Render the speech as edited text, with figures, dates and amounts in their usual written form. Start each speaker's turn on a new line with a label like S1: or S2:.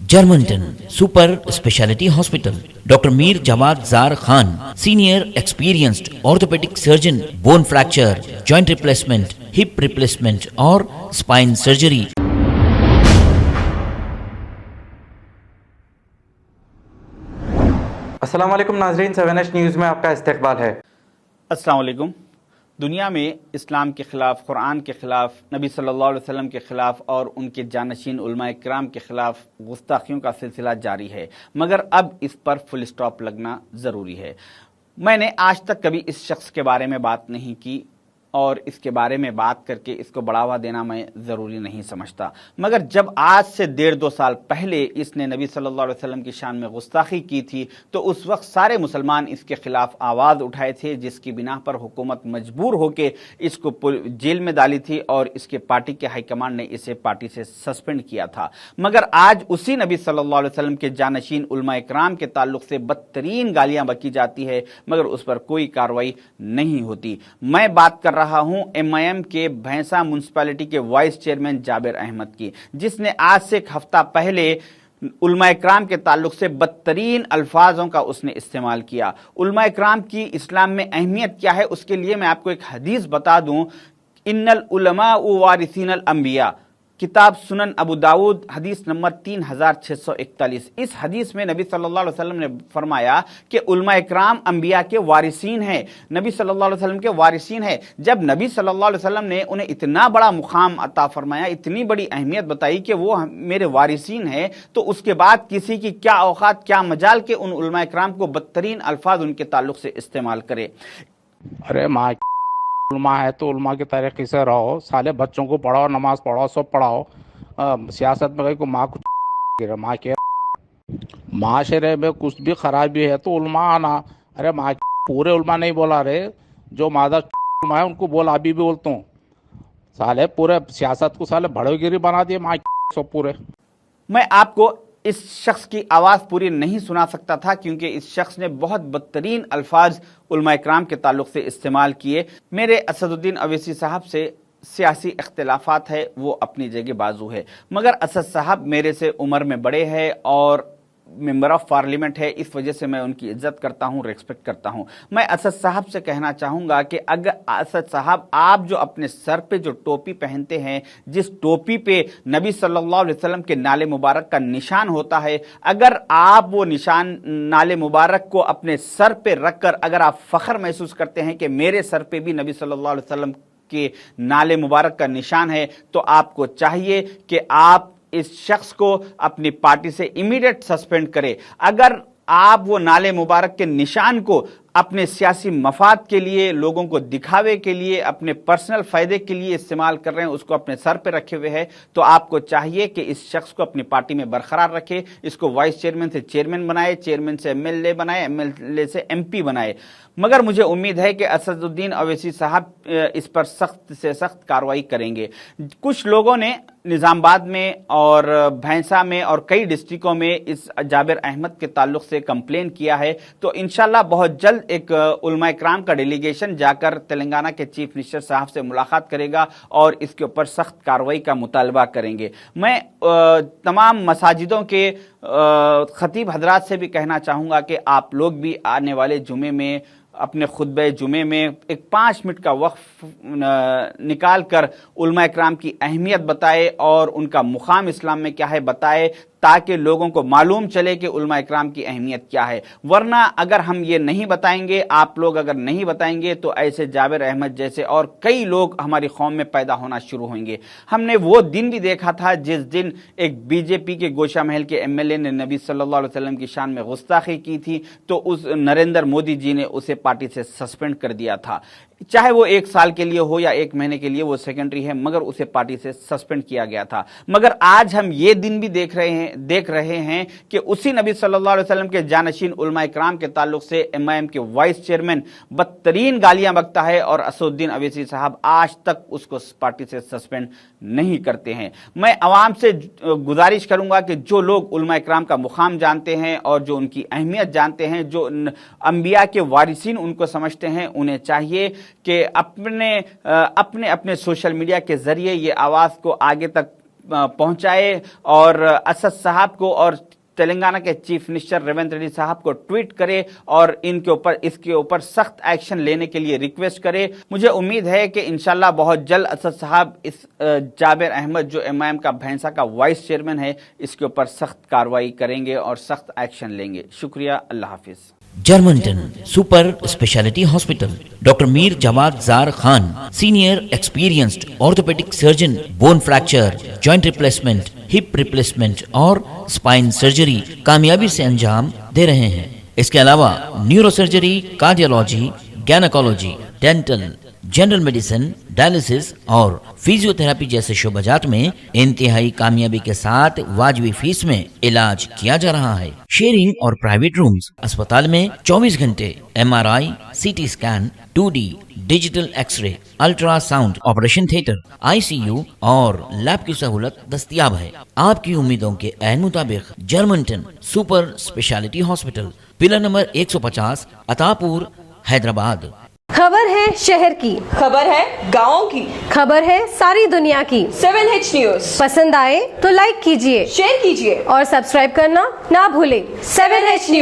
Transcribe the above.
S1: Germantown Super Speciality Hospital. Dr. Mir Jawad Zar Khan, Senior Experienced Orthopedic Surgeon, Bone Fracture, Joint Replacement, Hip Replacement or Spine Surgery.
S2: अस्सलाम वालेकुम नाज़रीन, 7H news में आपका इस्तकबाल है।
S3: अस्सलाम वालेकुम। दुनिया में इस्लाम के ख़िलाफ़, कुरान के ख़िलाफ़, नबी सल्लल्लाहु अलैहि वसल्लम के ख़िलाफ़ और उनके जानशीन उलमाए किराम के ख़िलाफ़ गुस्ताखियों का सिलसिला जारी है, मगर अब इस पर फुल स्टॉप लगना ज़रूरी है। मैंने आज तक कभी इस शख्स के बारे में बात नहीं की और इसके बारे में बात करके इसको बढ़ावा देना मैं ज़रूरी नहीं समझता, मगर जब आज से 1.5-2 साल पहले इसने नबी सल्लल्लाहु अलैहि वसल्लम की शान में गुस्ताखी की थी तो उस वक्त सारे मुसलमान इसके ख़िलाफ़ आवाज़ उठाए थे, जिसकी बिना पर हुकूमत मजबूर होकर इसको जेल में डाली थी और इसके पार्टी के हाईकमांड ने इसे पार्टी से सस्पेंड किया था। मगर आज उसी नबी सल्लल्लाहु अलैहि वसल्लम के जानशीन उलमाए किराम के ताल्लुक़ से बदतरीन गालियाँ बकी जाती है, मगर उस पर कोई कार्रवाई नहीं होती। मैं बात कर रहा हूं एमआईएम के भैंसा म्युनिसिपैलिटी के वाइस चेयरमैन जाबिर अहमद की, जिसने आज से एक हफ्ता पहले उलमाए किराम के ताल्लुक से बदतरीन अल्फाजों का उसने इस्तेमाल किया। उलमाए किराम की इस्लाम में अहमियत क्या है उसके लिए मैं आपको एक हदीस बता दूं। इन्नल उलमा वारिसीनल अंबिया, किताब सुनन अबू दाऊद, हदीस नंबर 3641। इस हदीस में नबी सल्लल्लाहु अलैहि वसल्लम ने फरमाया कि उलमा इकराम अंबिया के वारिसीन हैं, नबी सल्लल्लाहु अलैहि वसल्लम के वारिसीन है। जब नबी सल्लल्लाहु अलैहि वसल्लम ने उन्हें इतना बड़ा मुकाम अता फरमाया, इतनी बड़ी अहमियत बताई कि वो मेरे वारिसीन है, तो उसके बाद किसी की क्या औकात, क्या मजाल के उन उलमा इकराम को बदतरीन अल्फाज उनके ताल्लुक से इस्तेमाल करे।
S4: अरे माँ उलमा है तो उलमा के तरीके से रहो, साले बच्चों को पढ़ाओ, नमाज पढ़ाओ, सब पढ़ाओ। सियासत में को माँ कुछ माँ के माशरे में कुछ भी खराबी है तो उलमा आना। अरे माँ पूरे उलमा नहीं बोला रे, जो मादा उलमा है उनको बोला, अभी भी बोलता हूँ। साले पूरे सियासत को साले भड़ोगिरी बना दिए माँ सब पूरे।
S3: मैं आपको इस शख्स की आवाज़ पूरी नहीं सुना सकता था क्योंकि इस शख्स ने बहुत बदतरीन अल्फाज उलमा इकराम के ताल्लुक से इस्तेमाल किए। मेरे असदुद्दीन अवैसी साहब से सियासी इख्तिलाफात है, वो अपनी जगह बाजू है, मगर असद साहब मेरे से उम्र में बड़े हैं और मेंबर ऑफ पार्लियामेंट है, इस वजह से मैं उनकी इज्जत करता हूं, रेस्पेक्ट करता हूं। मैं असद साहब से कहना चाहूंगा कि अगर असद साहब आप जो अपने सर पे जो टोपी पहनते हैं, जिस टोपी पे नबी सल्लल्लाहु अलैहि वसल्लम के नाले मुबारक का निशान होता है, अगर आप वो निशान नाले मुबारक को अपने सर पे रखकर अगर आप फख्र महसूस करते हैं कि मेरे सर पे भी नबी सल्लल्लाहु अलैहि वसल्लम के नाले मुबारक का निशान है, तो आपको चाहिए कि आप इस शख्स को अपनी पार्टी से इमीडिएट सस्पेंड करें। अगर आप वो नाले मुबारक के निशान को अपने सियासी मफाद के लिए, लोगों को दिखावे के लिए, अपने पर्सनल फायदे के लिए इस्तेमाल कर रहे हैं, उसको अपने सर पे रखे हुए हैं, तो आपको चाहिए कि इस शख्स को अपनी पार्टी में बरकरार रखे, इसको वाइस चेयरमैन से चेयरमैन बनाए, चेयरमैन से एमएलए बनाए, एमएलए से एमपी बनाए। मगर मुझे उम्मीद है कि असदुद्दीन अवैसी साहब इस पर सख्त से सख्त कार्रवाई करेंगे। कुछ लोगों ने निजामाबाद में और भैंसा में और कई डिस्ट्रिक्टों में इस जाबिर अहमद के ताल्लुक से कंप्लेन किया है, तो इंशाल्लाह बहुत जल्द एक उलमा इकराम का डेलीगेशन जाकर तेलंगाना के चीफ मिनिस्टर साहब से मुलाकात करेगा और इसके ऊपर सख्त कार्रवाई का मुतालबा करेंगे। मैं तमाम मसाजिदों के खतीब हजरात से भी कहना चाहूँगा कि आप लोग भी आने वाले जुमे में अपने खुतबे जुमे में एक 5 मिनट का वक्फ निकाल कर उलमा इकराम की अहमियत बताए और उनका मुकाम इस्लाम में क्या है बताए, ताकि लोगों को मालूम चले कि उलमा इकराम की अहमियत क्या है। वरना अगर हम ये नहीं बताएंगे, आप लोग अगर नहीं बताएंगे, तो ऐसे जाबिर अहमद जैसे और कई लोग हमारी कौम में पैदा होना शुरू होंगे। हमने वो दिन भी देखा था जिस दिन एक बीजेपी के गोशा महल के एमएलए ने नबी सल्लल्लाहु अलैहि वसल्लम की शान में गुस्ताखी की थी, तो उस नरेंद्र मोदी जी ने उसे पार्टी से सस्पेंड कर दिया था। चाहे वो 1 साल के लिए हो या 1 महीने के लिए, वो सेकेंडरी है, मगर उसे पार्टी से सस्पेंड किया गया था। मगर आज हम ये दिन भी देख रहे हैं कि उसी नबी सल्लल्लाहु अलैहि वसल्लम के जानशीन उलमा इकराम के ताल्लुक से एमआईएम के वाइस चेयरमैन बदतरीन गालियां बकता है और असदुद्दीन अवैसी साहब आज तक उसको पार्टी से सस्पेंड नहीं करते हैं। मैं आवाम से गुजारिश करूंगा कि जो लोग उलमा इकराम का मुकाम जानते हैं और जो उनकी अहमियत जानते हैं, जो अंबिया के वारिसीन उनको समझते हैं, उन्हें चाहिए कि अपने सोशल मीडिया के जरिए ये आवाज़ को आगे तक पहुंचाए और असद साहब को और तेलंगाना के चीफ मिनिस्टर रेवंत रेड्डी साहब को ट्वीट करे और इसके ऊपर सख्त एक्शन लेने के लिए रिक्वेस्ट करे। मुझे उम्मीद है कि इंशाल्लाह बहुत जल्द असद साहब इस जाबिर अहमद जो एमआईएम का भैंसा का वाइस चेयरमैन है इसके ऊपर सख्त कार्रवाई करेंगे और सख्त एक्शन लेंगे। शुक्रिया, अल्लाह हाफिज।
S1: जर्मनटन super speciality hospital, doctor Mir Jawad Zar Khan, senior experienced orthopaedic surgeon, bone fracture, joint replacement, hip replacement और स्पाइन सर्जरी कामयाबी से अंजाम दे रहे हैं। इसके अलावा neuro surgery, cardiology, gynaecology, dental, general medicine, dialysis और फिजियोथेरेपी जैसे शोबाजात में इंतहाई कामयाबी के साथ वाजबी फीस में इलाज किया जा रहा है। शेयरिंग और प्राइवेट रूम्स, अस्पताल में 24 घंटे MRI, CT scan, 2D digital x ray, ultrasound, operation theatre, ICU और लैब की सहूलत दस्तयाब है। आपकी उम्मीदों के ऐन मुताबिक Germanten super speciality hospital, pillar number 150, Attapur, Hyderabad.
S5: खबर है शहर की,
S6: खबर है गाँव की,
S5: खबर है सारी दुनिया की।
S6: 7H न्यूज
S5: पसंद आए तो लाइक कीजिए,
S6: शेयर कीजिए
S5: और सब्सक्राइब करना ना भूलें।
S6: 7H news.